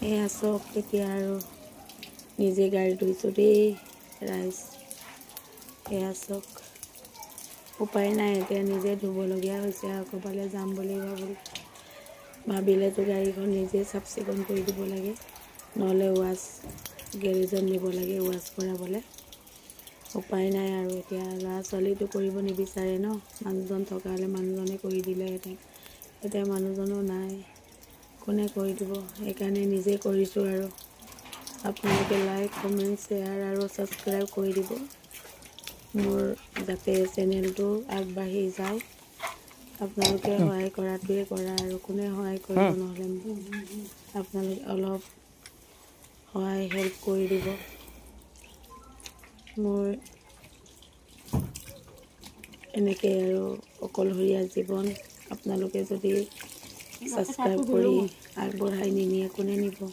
এয়া চক এতিয়া আৰু নিজে গাড়ী ধুইছোঁ দেই ৰাইজ। এয়া চক উপায় নাই, এতিয়া নিজে ধুবলগীয়া হৈছে। আৰু ক'ৰবালৈ যাম বুলি ভাবিলেতো গাড়ীখন নিজে চাফ চিকুণ কৰি দিব লাগে, নহ'লে ৱাছ গেৰেজত নিব লাগে ৱাছ কৰাবলৈ। উপায় নাই আৰু এতিয়া ল'ৰা ছোৱালীটো কৰিব নিবিচাৰে ন। মানুহজন থকা হ'লে মানুহজনে কৰি দিলেহেঁতেন, এতিয়া মানুহজনো নাই, কোনে কৰি দিব। সেইকাৰণে নিজে কৰিছোঁ। আৰু আপোনালোকে লাইক কমেণ্ট শ্বেয়াৰ আৰু ছাবস্ক্ৰাইব কৰি দিব মোৰ, যাতে চেনেলটো আগবাঢ়ি যায়। আপোনালোকে সহায় কৰাটোৱে কৰা, আৰু কোনে সহায় কৰিব নহ'লে আপোনালোকে অলপ সহায় হেল্প কৰি দিব। মোৰ এনেকৈ আৰু অকলশৰীয়া জীৱন, আপোনালোকে যদি ছাবস্ক্ৰাইব কৰি আগবঢ়াই নিনিয়ে কোনে নিব।